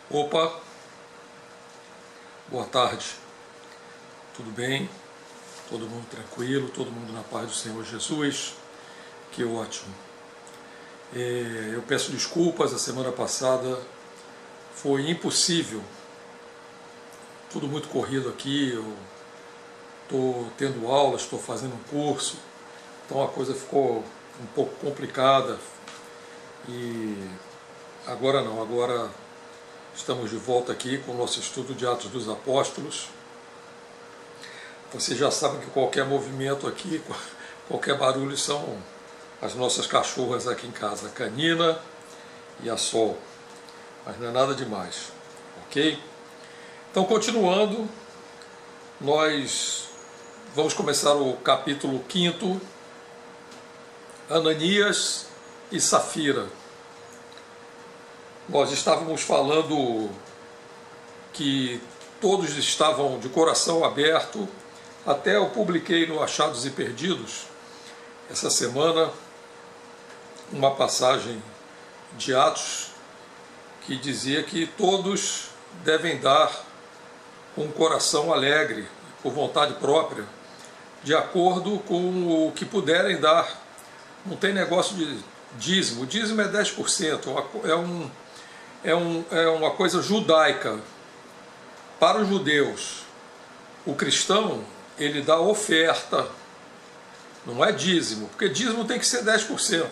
Opa, boa tarde, tudo bem? Todo mundo tranquilo, todo mundo na paz do Senhor Jesus, que ótimo. Eu peço desculpas, a semana passada foi impossível, tudo muito corrido aqui, eu estou tendo aulas, estou fazendo um curso, então a coisa ficou um pouco complicada e agora não, agora estamos de volta aqui com o nosso estudo de Atos dos Apóstolos. Vocês já sabem que qualquer movimento aqui, qualquer barulho são as nossas cachorras aqui em casa, a Canina e a Sol, mas não é nada demais, ok? Então, continuando, nós vamos começar o capítulo 5, Ananias e Safira. Nós estávamos falando que todos estavam de coração aberto, até eu publiquei no Achados e Perdidos, essa semana, uma passagem de Atos que dizia que todos devem dar com um coração alegre, por vontade própria, de acordo com o que puderem dar. Não tem negócio de dízimo, o dízimo é 10%, é uma coisa judaica. Para os judeus, o cristão, ele dá oferta, não é dízimo, porque dízimo tem que ser 10%.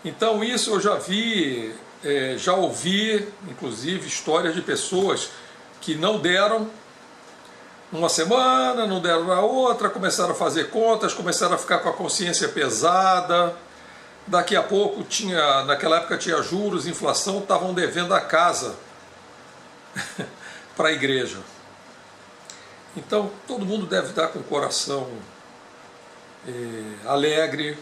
Então isso eu já vi, já ouvi, inclusive, histórias de pessoas que não deram uma semana, não deram na outra, começaram a fazer contas, começaram a ficar com a consciência pesada. Daqui a pouco naquela época tinha juros, inflação, estavam devendo a casa para a igreja. Então todo mundo deve dar com o coração alegre,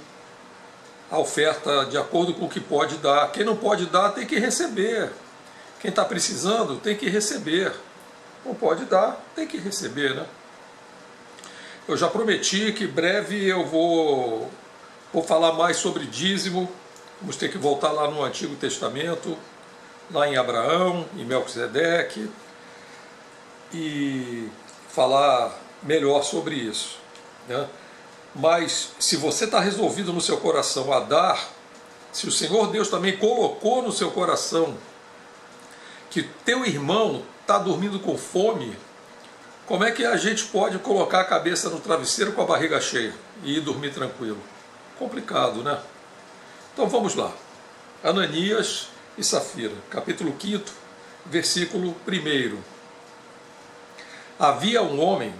a oferta de acordo com o que pode dar. Quem não pode dar tem que receber. Quem está precisando tem que receber. Não pode dar, tem que receber, né? Eu já prometi que breve eu vou falar mais sobre dízimo. Vamos ter que voltar lá no Antigo Testamento, lá em Abraão, em Melquisedeque, e falar melhor sobre isso, né? Mas se você está resolvido no seu coração a dar, se o Senhor Deus também colocou no seu coração que teu irmão está dormindo com fome, como é que a gente pode colocar a cabeça no travesseiro com a barriga cheia e ir dormir tranquilo? Complicado, né? Então vamos lá. Ananias e Safira, capítulo 5, versículo 1. Havia um homem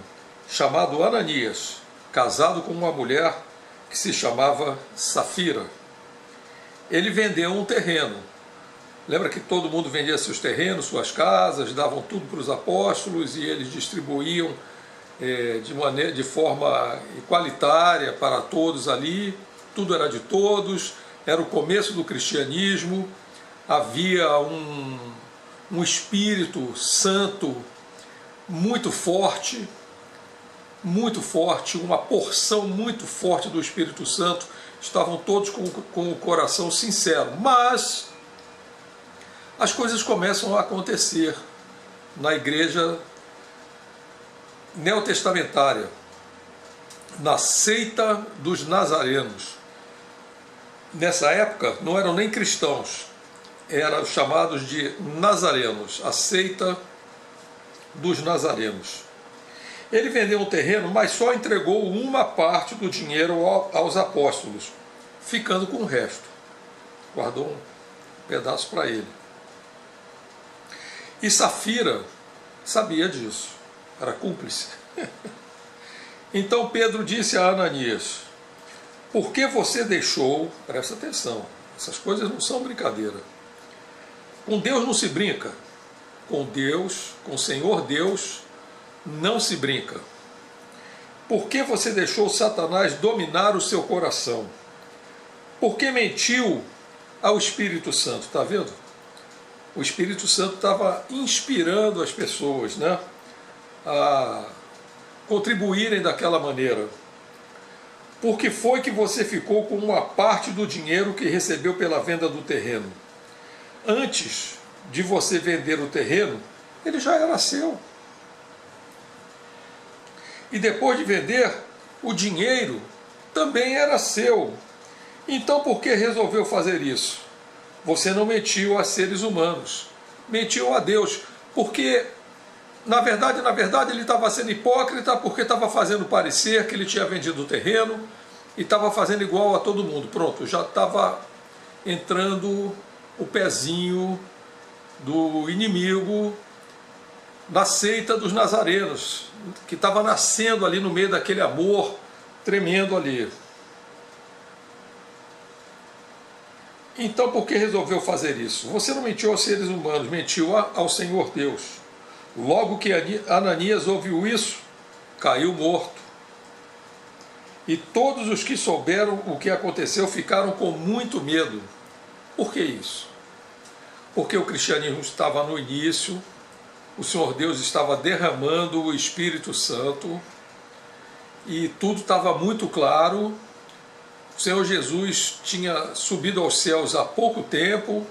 chamado Ananias, casado com uma mulher que se chamava Safira. Ele vendeu um terreno. Lembra que todo mundo vendia seus terrenos, suas casas, davam tudo para os apóstolos e eles distribuíam de forma igualitária para todos ali, tudo era de todos, era o começo do cristianismo, havia um Espírito Santo muito forte, uma porção muito forte do Espírito Santo, estavam todos com o coração sincero, mas as coisas começam a acontecer na igreja neotestamentária, na seita dos nazarenos. Nessa época não eram nem cristãos, eram chamados de nazarenos, a seita dos nazarenos. Ele vendeu um terreno, mas só entregou uma parte do dinheiro aos apóstolos, ficando com o resto. Guardou um pedaço para ele. E Safira sabia disso, era cúmplice. Então Pedro disse a Ananias: por que você deixou, presta atenção, essas coisas não são brincadeira, com Deus não se brinca, com Deus, com o Senhor Deus, não se brinca. Por que você deixou Satanás dominar o seu coração? Por que mentiu ao Espírito Santo? Está vendo? O Espírito Santo estava inspirando as pessoas, né, a contribuírem daquela maneira. Por que foi que você ficou com uma parte do dinheiro que recebeu pela venda do terreno? Antes, de você vender o terreno, ele já era seu. E depois de vender, o dinheiro também era seu. Então por que resolveu fazer isso? Você não mentiu a seres humanos, mentiu a Deus, porque na verdade ele estava sendo hipócrita, porque estava fazendo parecer que ele tinha vendido o terreno e estava fazendo igual a todo mundo. Pronto, já estava entrando o pezinho do inimigo na seita dos nazarenos, que estava nascendo ali no meio daquele amor tremendo ali. Então por que resolveu fazer isso? Você não mentiu aos seres humanos, mentiu ao Senhor Deus. Logo que Ananias ouviu isso, caiu morto. E todos os que souberam o que aconteceu ficaram com muito medo. Por que isso? Porque o cristianismo estava no início, o Senhor Deus estava derramando o Espírito Santo e tudo estava muito claro. O Senhor Jesus tinha subido aos céus há pouco tempo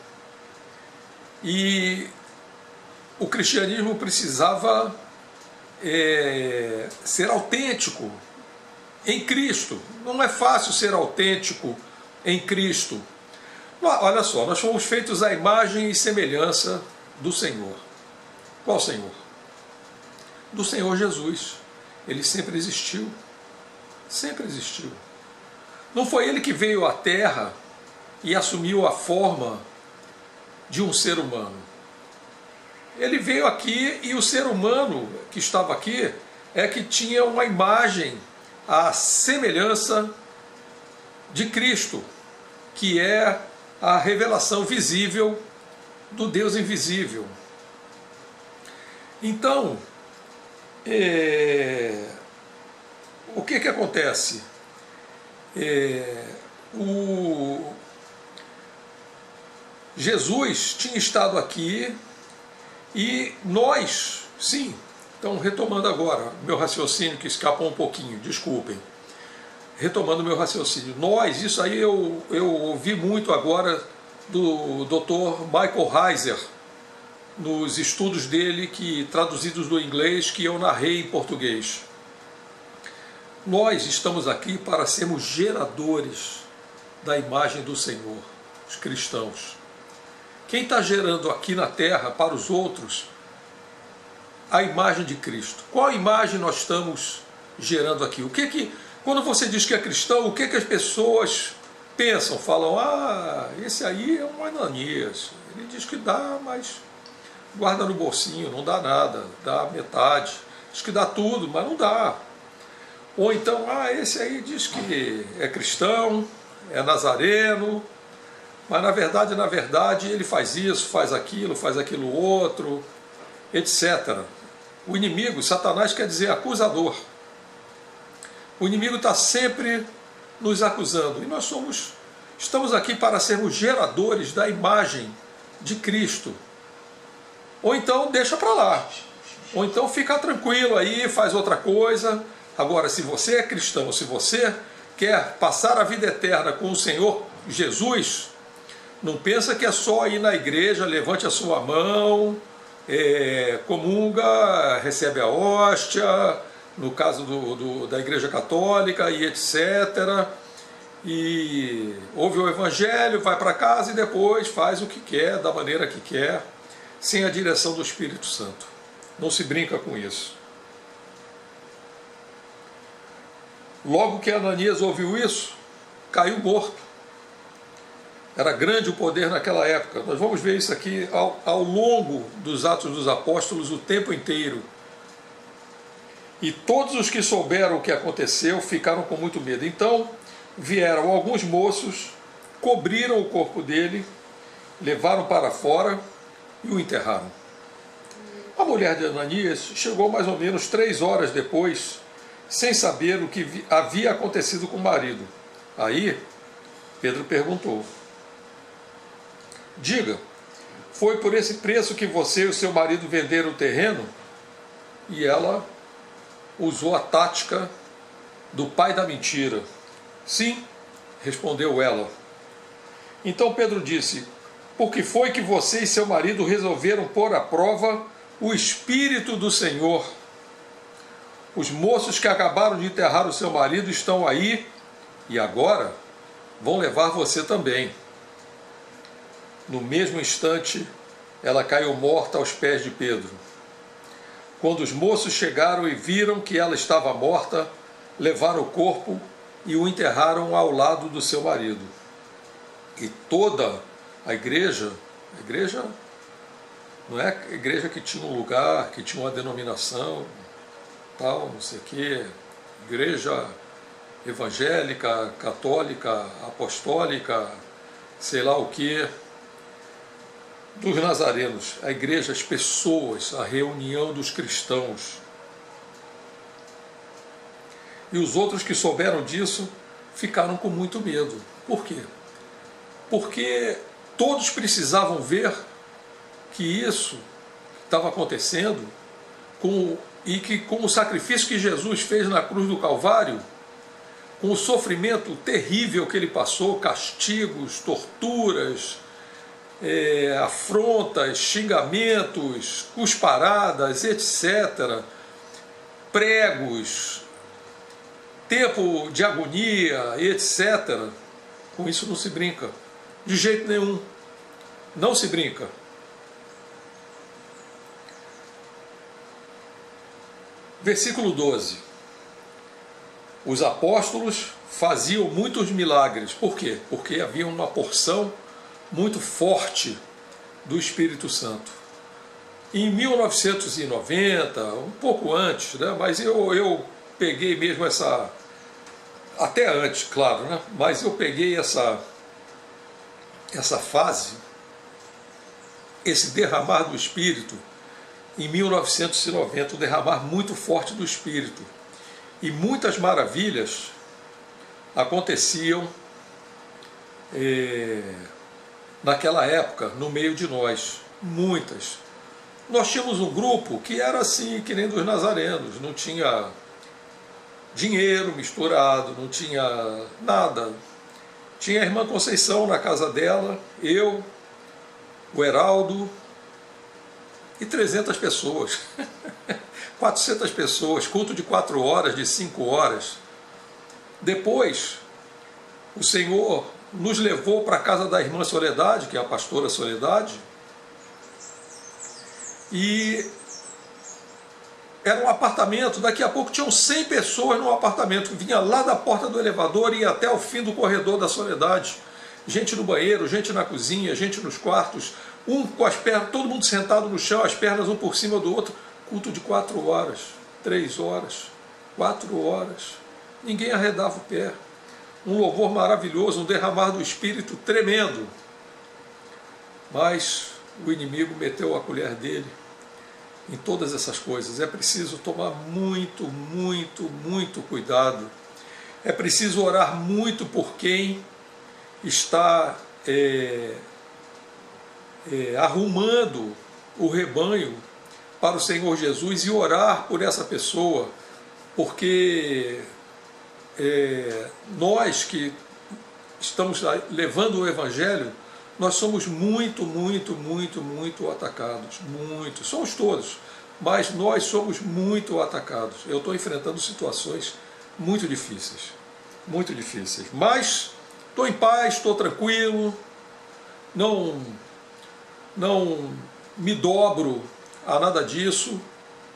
e o cristianismo precisava ser autêntico em Cristo. Não é fácil ser autêntico em Cristo. Olha só, nós fomos feitos à imagem e semelhança do Senhor. Qual Senhor? Do Senhor Jesus. Ele sempre existiu. Sempre existiu. Não foi ele que veio à Terra e assumiu a forma de um ser humano. Ele veio aqui e o ser humano que estava aqui é que tinha uma imagem, a semelhança de Cristo, que é a revelação visível do Deus invisível. Então, o que acontece? Jesus tinha estado aqui e nós, sim, então retomando agora meu raciocínio que escapou um pouquinho, desculpem, retomando meu raciocínio, nós, isso aí eu ouvi muito agora do Dr. Michael Heiser, nos estudos dele, traduzidos do inglês, que eu narrei em português. Nós estamos aqui para sermos geradores da imagem do Senhor, os cristãos. Quem está gerando aqui na terra para os outros a imagem de Cristo? Qual imagem nós estamos gerando aqui? Quando você diz que é cristão, o que as pessoas pensam? Falam, esse aí é um Ananias, ele diz que dá, mas guarda no bolsinho, não dá nada, dá metade, diz que dá tudo, mas não dá. Ou então, esse aí diz que é cristão, é nazareno, mas na verdade ele faz isso, faz aquilo outro, etc. O inimigo, Satanás, quer dizer acusador. O inimigo está sempre nos acusando. E nós estamos aqui para sermos geradores da imagem de Cristo. Ou então deixa para lá. Ou então fica tranquilo aí, faz outra coisa. Agora, se você é cristão, se você quer passar a vida eterna com o Senhor Jesus, não pensa que é só ir na igreja, levante a sua mão, comunga, recebe a hóstia, no caso da igreja católica e etc. E ouve o evangelho, vai para casa e depois faz o que quer, da maneira que quer, sem a direção do Espírito Santo. Não se brinca com isso. Logo que Ananias ouviu isso, caiu morto. Era grande o poder naquela época. Nós vamos ver isso aqui ao longo dos Atos dos Apóstolos o tempo inteiro. E todos os que souberam o que aconteceu ficaram com muito medo. Então vieram alguns moços, cobriram o corpo dele, levaram para fora e o enterraram. A mulher de Ananias chegou mais ou menos 3 horas depois, sem saber o que havia acontecido com o marido. Aí Pedro perguntou: diga, foi por esse preço que você e o seu marido venderam o terreno? E ela usou a tática do pai da mentira. Sim, respondeu ela. Então Pedro disse: por que foi que você e seu marido resolveram pôr à prova o Espírito do Senhor? Os moços que acabaram de enterrar o seu marido estão aí e agora vão levar você também. No mesmo instante, ela caiu morta aos pés de Pedro. Quando os moços chegaram e viram que ela estava morta, levaram o corpo e o enterraram ao lado do seu marido. E toda a igreja não é a igreja que tinha um lugar, que tinha uma denominação, tal, não sei o quê, igreja evangélica, católica, apostólica, sei lá o quê, dos nazarenos, a igreja, as pessoas, a reunião dos cristãos. E os outros que souberam disso ficaram com muito medo. Por quê? Porque todos precisavam ver que isso estava acontecendo e que com o sacrifício que Jesus fez na cruz do Calvário, com o sofrimento terrível que ele passou, castigos, torturas, afrontas, xingamentos, cusparadas, etc., pregos, tempo de agonia, etc., com isso não se brinca. De jeito nenhum. Não se brinca. Versículo 12. Os apóstolos faziam muitos milagres. Por quê? Porque havia uma porção muito forte do Espírito Santo. Em 1990, um pouco antes, né? Mas eu peguei mesmo essa... Até antes, claro, né? Mas eu peguei essa fase, esse derramar do Espírito, em 1990, um derramar muito forte do Espírito. E muitas maravilhas aconteciam naquela época, no meio de nós. Muitas. Nós tínhamos um grupo que era assim, que nem dos nazarenos, não tinha dinheiro misturado, não tinha nada. Tinha a irmã Conceição na casa dela, eu, o Heraldo e 300 pessoas. 400 pessoas, culto de 4 horas, de 5 horas. Depois, o Senhor nos levou para a casa da irmã Soledade, que é a pastora Soledade, e era um apartamento, daqui a pouco tinham 100 pessoas no apartamento, que vinha lá da porta do elevador e ia até o fim do corredor da Soledade. Gente no banheiro, gente na cozinha, gente nos quartos, um com as pernas, todo mundo sentado no chão, as pernas um por cima do outro. Culto de 4 horas, 3 horas, 4 horas. Ninguém arredava o pé. Um louvor maravilhoso, um derramar do Espírito tremendo. Mas o inimigo meteu a colher dele em todas essas coisas. É preciso tomar muito, muito, muito cuidado. É preciso orar muito por quem está arrumando o rebanho para o Senhor Jesus e orar por essa pessoa, porque nós que estamos levando o Evangelho, nós somos muito, muito, muito, muito atacados, muito, somos todos, mas nós somos muito atacados. Eu estou enfrentando situações muito difíceis, mas estou em paz, estou tranquilo, não me dobro a nada disso,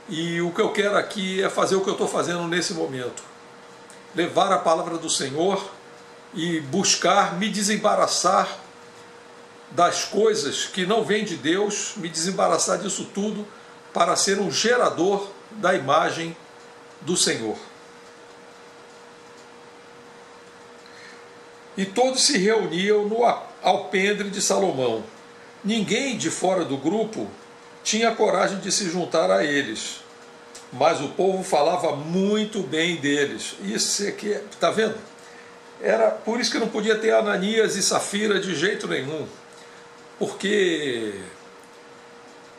e o que eu quero aqui é fazer o que eu estou fazendo nesse momento, levar a palavra do Senhor e buscar me desembaraçar das coisas que não vêm de Deus, me desembaraçar disso tudo para ser um gerador da imagem do Senhor. E todos se reuniam no alpendre de Salomão. Ninguém de fora do grupo tinha coragem de se juntar a eles, mas o povo falava muito bem deles. Isso aqui, está vendo? Era por isso que não podia ter Ananias e Safira de jeito nenhum, porque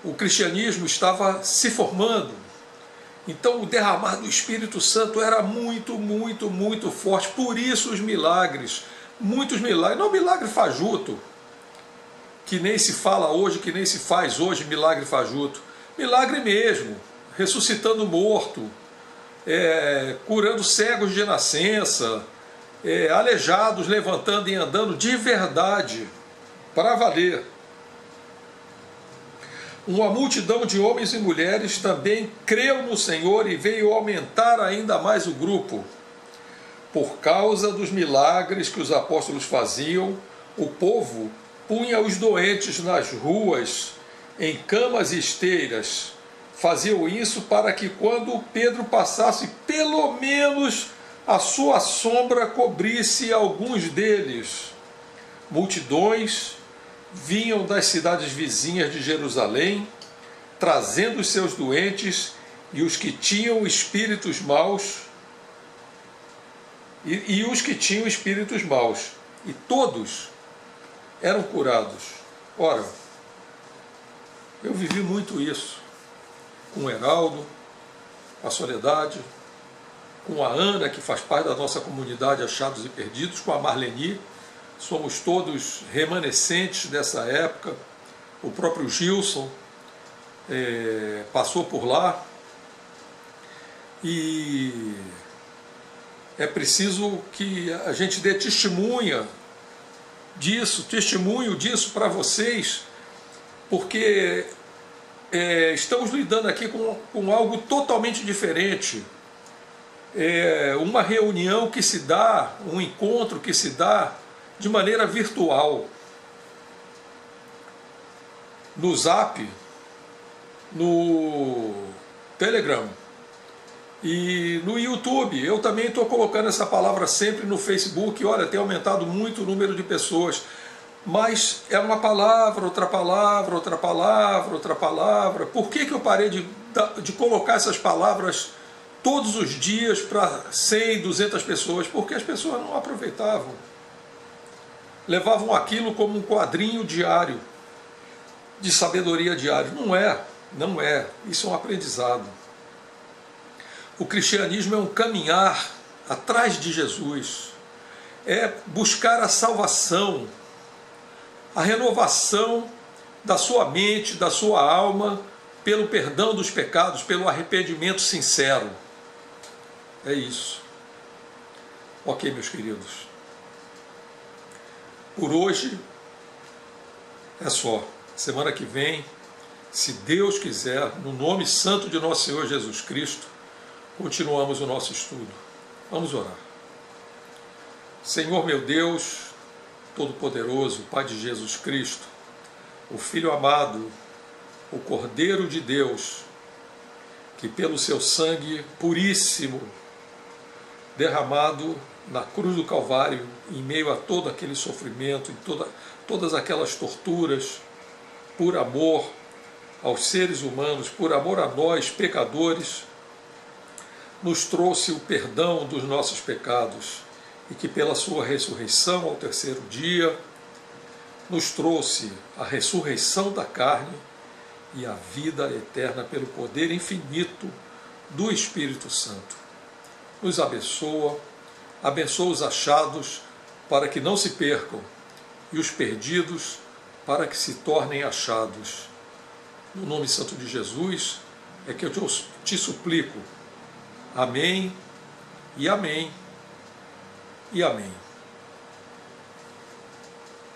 o cristianismo estava se formando. Então o derramar do Espírito Santo era muito, muito, muito forte. Por isso os milagres, muitos milagres, não milagre fajuto, que nem se fala hoje, que nem se faz hoje, milagre fajuto. Milagre mesmo, ressuscitando morto, curando cegos de nascença, aleijados levantando e andando de verdade, para valer. Uma multidão de homens e mulheres também creu no Senhor e veio aumentar ainda mais o grupo. Por causa dos milagres que os apóstolos faziam, o povo punha os doentes nas ruas, em camas e esteiras. Faziam isso para que, quando Pedro passasse, pelo menos a sua sombra cobrisse alguns deles. Multidões vinham das cidades vizinhas de Jerusalém, trazendo os seus doentes e os que tinham espíritos maus, e os que tinham espíritos maus, e todos eram curados. Ora, eu vivi muito isso com o Heraldo, com a Soledade, com a Ana, que faz parte da nossa comunidade Achados e Perdidos, com a Marleni. Somos todos remanescentes dessa época. O próprio Gilson passou por lá. E é preciso que a gente dê testemunho disso para vocês, porque estamos lidando aqui com algo totalmente diferente. Uma reunião que se dá, um encontro que se dá de maneira virtual, no Zap, no Telegram e no YouTube. Eu também estou colocando essa palavra sempre no Facebook. Olha, tem aumentado muito o número de pessoas, mas é uma palavra, outra palavra, outra palavra, outra palavra. Por que eu parei de colocar essas palavras todos os dias para 100, 200 pessoas? Porque as pessoas não aproveitavam. Levavam aquilo como um quadrinho diário, de sabedoria diária. Não é. Isso é um aprendizado. O cristianismo é um caminhar atrás de Jesus. É buscar a salvação, a renovação da sua mente, da sua alma, pelo perdão dos pecados, pelo arrependimento sincero. É isso. Ok, meus queridos. Por hoje é só. Semana que vem, se Deus quiser, no nome santo de nosso Senhor Jesus Cristo, continuamos o nosso estudo. Vamos orar. Senhor meu Deus, Todo-Poderoso, Pai de Jesus Cristo, o Filho amado, o Cordeiro de Deus, que pelo seu sangue puríssimo, derramado na cruz do Calvário, em meio a todo aquele sofrimento, em todas aquelas torturas, por amor aos seres humanos, por amor a nós, pecadores, nos trouxe o perdão dos nossos pecados, e que pela sua ressurreição ao terceiro dia, nos trouxe a ressurreição da carne e a vida eterna pelo poder infinito do Espírito Santo. Nos abençoa os achados para que não se percam, e os perdidos para que se tornem achados. No nome santo de Jesus é que eu te suplico. Amém, e amém, e amém.